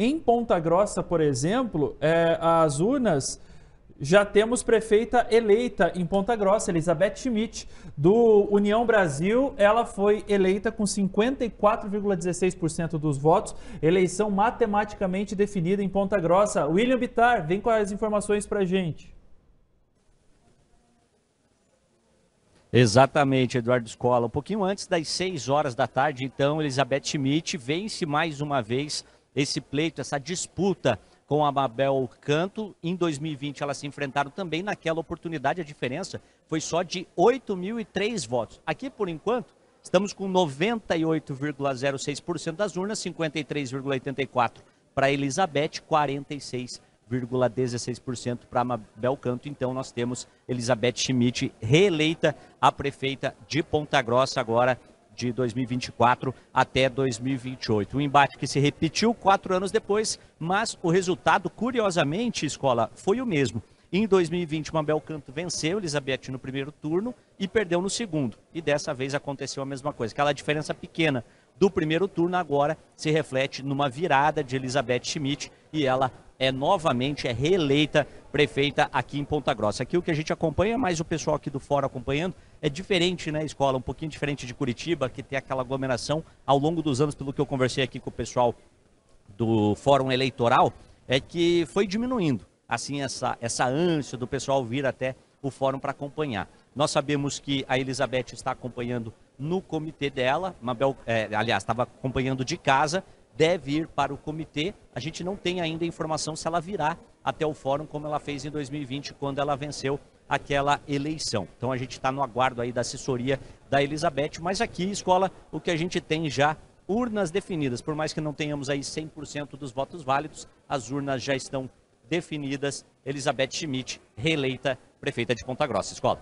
Em Ponta Grossa, por exemplo, as urnas... Já temos prefeita eleita em Ponta Grossa, Elizabeth Schmidt, do União Brasil. Ela foi eleita com 54,16% dos votos. Eleição matematicamente definida em Ponta Grossa. William Bittar, vem com as informações para a gente. Exatamente, Eduardo Scola. Um pouquinho antes das 6 horas da tarde, então, Elizabeth Schmidt vence mais uma vez esse pleito, essa disputa com a Mabel Canto. Em 2020 elas se enfrentaram também. Naquela oportunidade a diferença foi só de 8.003 votos. Aqui, por enquanto, estamos com 98,06% das urnas, 53,84% para Elizabeth, 46,16% para Mabel Canto. Então nós temos Elizabeth Schmidt reeleita a prefeita de Ponta Grossa agora, de 2024 até 2028. Um embate que se repetiu 4 anos depois, mas o resultado, curiosamente, Escola, foi o mesmo. Em 2020, Mabel Canto venceu Elizabeth no primeiro turno e perdeu no segundo. E dessa vez aconteceu a mesma coisa. Aquela diferença pequena do primeiro turno agora se reflete numa virada de Elizabeth Schmidt e ela novamente reeleita prefeita aqui em Ponta Grossa. Aqui o que a gente acompanha, mais o pessoal aqui do fórum acompanhando, é diferente, né, Escola? Um pouquinho diferente de Curitiba, que tem aquela aglomeração ao longo dos anos, pelo que eu conversei aqui com o pessoal do fórum eleitoral, é que foi diminuindo, assim, essa ânsia do pessoal vir até o fórum para acompanhar. Nós sabemos que a Elizabeth está acompanhando no comitê dela, Mabel, aliás, estava acompanhando de casa, deve ir para o comitê. A gente não tem ainda informação se ela virá até o fórum, como ela fez em 2020, quando ela venceu aquela eleição. Então a gente está no aguardo aí da assessoria da Elizabeth, mas aqui, Escola, o que a gente tem já, urnas definidas, por mais que não tenhamos aí 100% dos votos válidos, as urnas já estão definidas. Elizabeth Schmidt, reeleita prefeita de Ponta Grossa. Escola.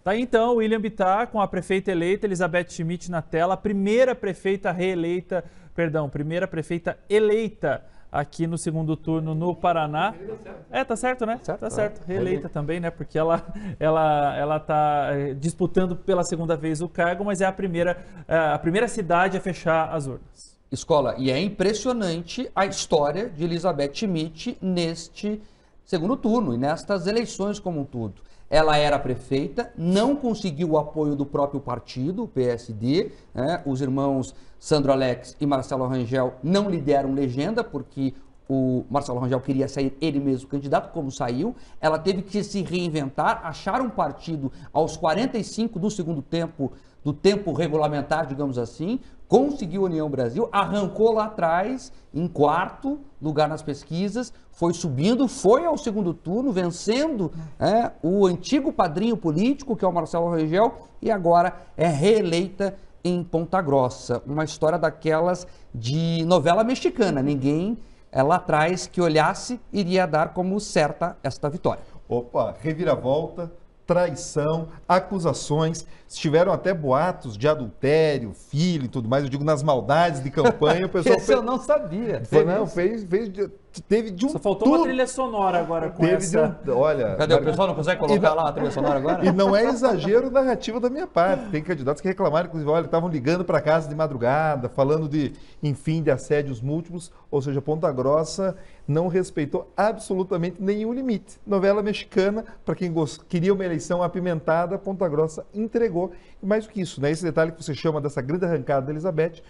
Tá aí, então, William Bittar com a prefeita eleita, Elizabeth Schmidt na tela, primeira prefeita eleita aqui no segundo turno no Paraná. Tá certo, né? Tá certo. Reeleita também, né? Porque ela tá disputando pela segunda vez o cargo, mas é a primeira cidade a fechar as urnas. Escola, e é impressionante a história de Elizabeth Schmidt neste segundo turno e nestas eleições como um todo. Ela era prefeita, não conseguiu o apoio do próprio partido, o PSD, né? Os irmãos Sandro Alex e Marcelo Rangel não lhe deram legenda, porque o Marcelo Rangel queria sair ele mesmo candidato, como saiu. Ela teve que se reinventar, achar um partido aos 45 do segundo tempo, do tempo regulamentar, digamos assim, conseguiu a União Brasil, arrancou lá atrás, em 4º lugar nas pesquisas, foi subindo, foi ao segundo turno, vencendo o antigo padrinho político, que é o Marcelo Rangel, e agora é reeleita em Ponta Grossa. Uma história daquelas de novela mexicana. Ninguém lá atrás que olhasse iria dar como certa esta vitória. Opa, reviravolta, traição, acusações, tiveram até boatos de adultério, filho e tudo mais, eu digo nas maldades de campanha, o pessoal... Esse eu não sabia. Teve de um Só faltou uma trilha sonora agora com essa... Olha... Cadê? O pessoal não consegue colocar lá a trilha sonora agora? E não é exagero narrativo da minha parte. Tem candidatos que reclamaram, inclusive, olha, estavam ligando para casa de madrugada, falando de, enfim, de assédios múltiplos, ou seja, Ponta Grossa não respeitou absolutamente nenhum limite. Novela mexicana, para quem queria uma eleição apimentada, Ponta Grossa entregou. E mais do que isso, né? Esse detalhe que você chama dessa grande arrancada da Elizabeth,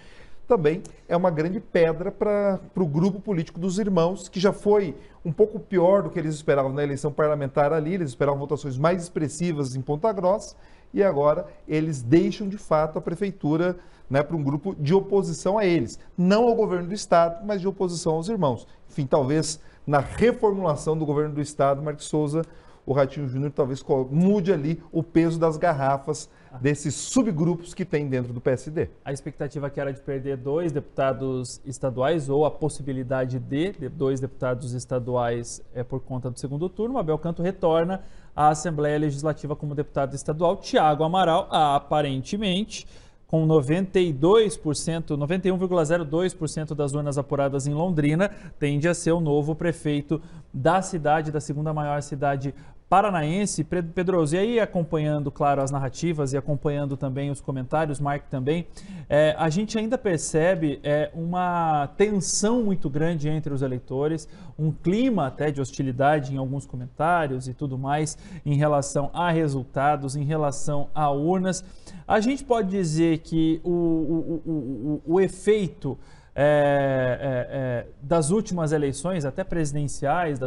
também é uma grande pedra para o grupo político dos irmãos, que já foi um pouco pior do que eles esperavam na eleição parlamentar ali, eles esperavam votações mais expressivas em Ponta Grossa, e agora eles deixam de fato a prefeitura, né, para um grupo de oposição a eles, não ao governo do estado, mas de oposição aos irmãos. Enfim, talvez na reformulação do governo do estado, Marcos Souza, o Ratinho Júnior talvez mude ali o peso das garrafas desses subgrupos que tem dentro do PSD. A expectativa que era de perder 2 deputados estaduais, ou a possibilidade de 2 deputados estaduais por conta do segundo turno. Mabel Canto retorna à Assembleia Legislativa como deputado estadual. Tiago Amaral, aparentemente, com 91,02% das urnas apuradas em Londrina, tende a ser o novo prefeito da cidade, da segunda maior cidade paranaense. Pedroso, e aí acompanhando, claro, as narrativas e acompanhando também os comentários, Mark também, a gente ainda percebe uma tensão muito grande entre os eleitores, um clima até de hostilidade em alguns comentários e tudo mais em relação a resultados, em relação a urnas. A gente pode dizer que o efeito das últimas eleições, até presidenciais,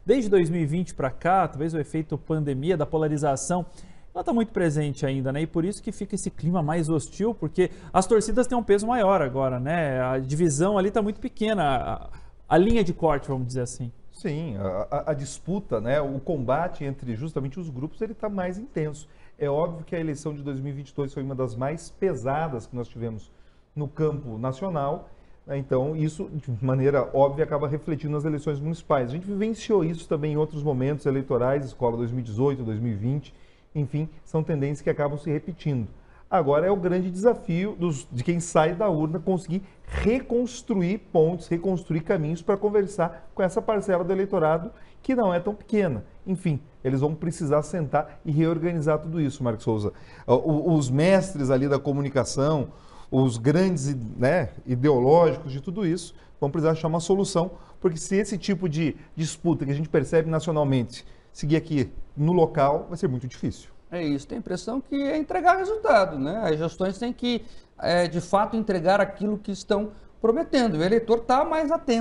desde 2020 para cá, talvez o efeito pandemia, da polarização, ela está muito presente ainda, né? E por isso que fica esse clima mais hostil, porque as torcidas têm um peso maior agora, né? A divisão ali está muito pequena, a linha de corte, vamos dizer assim. Sim, a disputa, né, o combate entre justamente os grupos, ele está mais intenso. É óbvio que a eleição de 2022 foi uma das mais pesadas que nós tivemos no campo nacional, né? Então isso, de maneira óbvia, acaba refletindo nas eleições municipais. A gente vivenciou isso também em outros momentos eleitorais, escola 2018, 2020, enfim, são tendências que acabam se repetindo. Agora é o grande desafio de quem sai da urna conseguir reconstruir pontes, reconstruir caminhos para conversar com essa parcela do eleitorado que não é tão pequena. Enfim, eles vão precisar sentar e reorganizar tudo isso, Marcos Souza. Os mestres ali da comunicação, os grandes, né, ideológicos de tudo isso, vão precisar achar uma solução, porque se esse tipo de disputa que a gente percebe nacionalmente seguir aqui no local, vai ser muito difícil. É isso, tem a impressão que é entregar resultado, né? As gestões têm que, de fato, entregar aquilo que estão prometendo. O eleitor está mais atento.